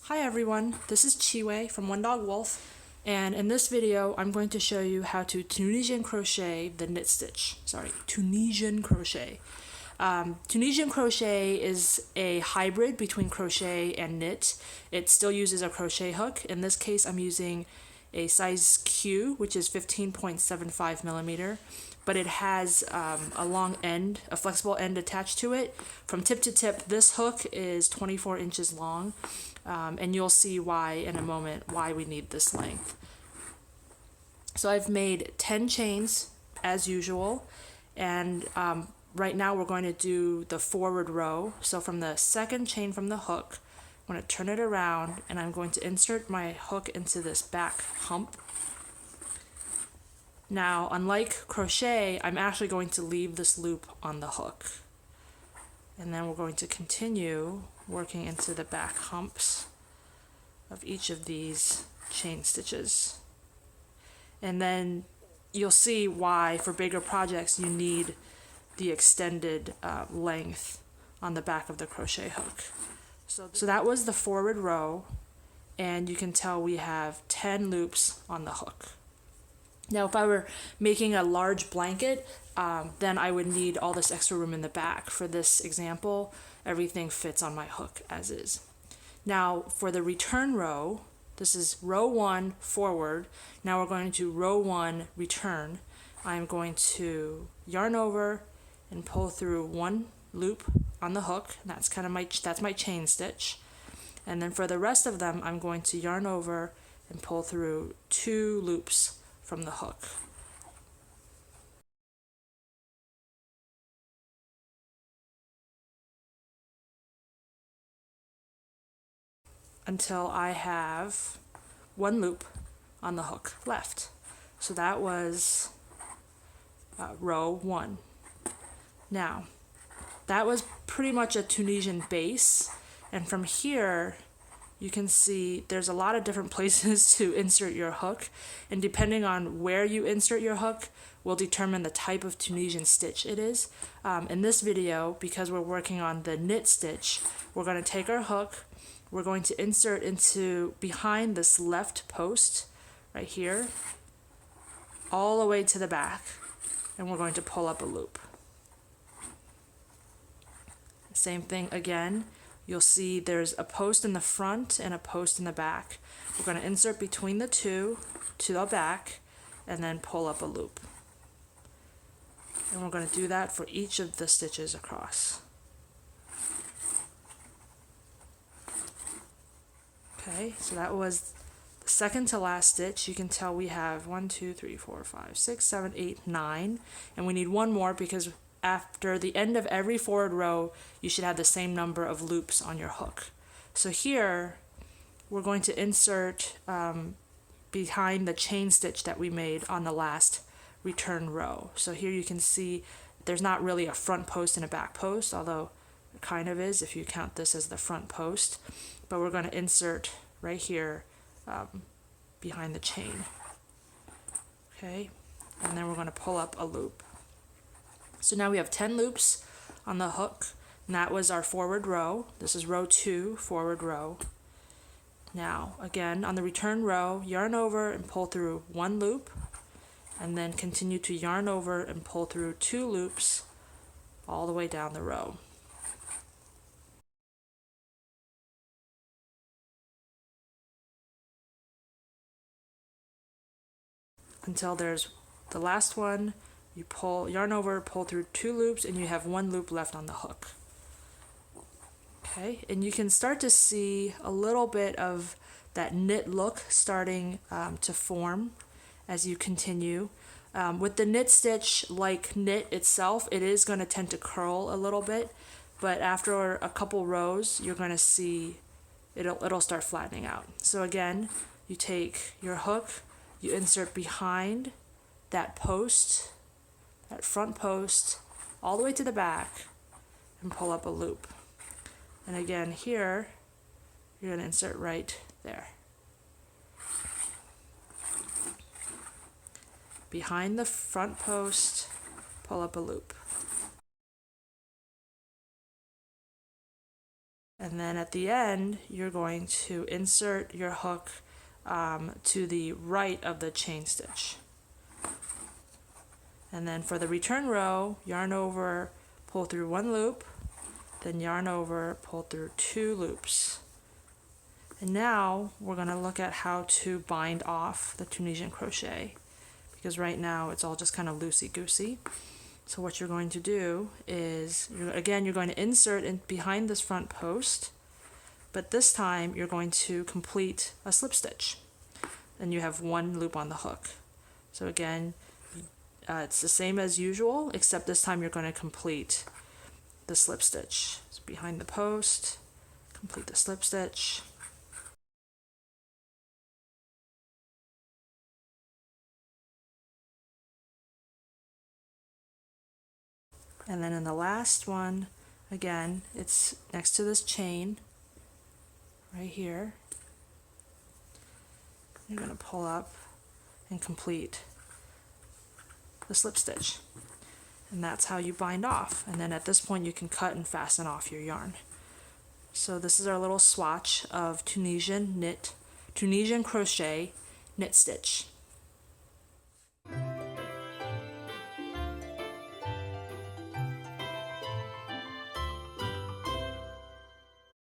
Hi everyone, this is Chiwe from One Dog Wolf, and in this video I'm going to show you how to Tunisian crochet the knit stitch. Tunisian crochet. Tunisian crochet is a hybrid between crochet and knit. It still uses a crochet hook. In this case I'm using a size Q, which is 15.75 millimeter, but it has a long end, a flexible end attached to it. From tip to tip, this hook is 24 inches long, and you'll see why in a moment, why we need this length. So I've made 10 chains as usual, and right now we're going to do the forward row. So from the second chain from the hook, I'm going to turn it around and I'm going to insert my hook into this back hump. Now, unlike crochet, I'm actually going to leave this loop on the hook. And then we're going to continue working into the back humps of each of these chain stitches. And then you'll see why for bigger projects you need the extended length on the back of the crochet hook. So that was the forward row, and you can tell we have 10 loops on the hook. Now if I were making a large blanket, then I would need all this extra room in the back. For this example, everything fits on my hook as is. Now for the return row, this is row 1 forward. Now we're going to row 1 return. I'm going to yarn over and pull through one loop on the hook. And that's my chain stitch. And then for the rest of them, I'm going to yarn over and pull through 2 loops from the hook. Until I have 1 loop on the hook left. So that was row 1. Now, that was pretty much a Tunisian base, and from here you can see there's a lot of different places to insert your hook, and depending on where you insert your hook will determine the type of Tunisian stitch it is. In this video, because we're working on the knit stitch, we're going to take our hook, we're going to insert into behind this left post right here all the way to the back, and we're going to pull up a loop. Same thing again. You'll see there's a post in the front and a post in the back. We're going to insert between the two to the back and then pull up a loop. And we're going to do that for each of the stitches across. Okay, so that was the second to last stitch. You can tell we have 1, 2, 3, 4, 5, 6, 7, 8, 9, and we need one more because after the end of every forward row, you should have the same number of loops on your hook. So here, we're going to insert behind the chain stitch that we made on the last return row. So here you can see there's not really a front post and a back post, although it kind of is if you count this as the front post. But we're going to insert right here behind the chain. Okay, and then we're going to pull up a loop. So now we have 10 loops on the hook, and that was our forward row. This is row 2, forward row. Now, again, on the return row, yarn over and pull through 1 loop, and then continue to yarn over and pull through 2 loops all the way down the row. Until there's the last one. You yarn over, pull through 2 loops, and you have 1 loop left on the hook. Okay, and you can start to see a little bit of that knit look starting to form as you continue. With the knit stitch, like knit itself, it is going to tend to curl a little bit, but after a couple rows, you're going to see it'll start flattening out. So again, you take your hook, you insert behind that post, that front post, all the way to the back, and pull up a loop. And again here, you're going to insert right there. Behind the front post, pull up a loop. And then at the end, you're going to insert your hook to the right of the chain stitch. And then for the return row, yarn over, pull through 1 loop, then yarn over, pull through 2 loops. And now we're going to look at how to bind off the Tunisian crochet, because right now it's all just kind of loosey-goosey. So what you're going to do is, you're going to insert in behind this front post, but this time you're going to complete a slip stitch. And you have 1 loop on the hook. So again, it's the same as usual, except this time you're going to complete the slip stitch. So behind the post, complete the slip stitch. And then in the last one, again, it's next to this chain right here. You're going to pull up and complete the slip stitch. And that's how you bind off. And then at this point you can cut and fasten off your yarn. So this is our little swatch of Tunisian crochet knit stitch.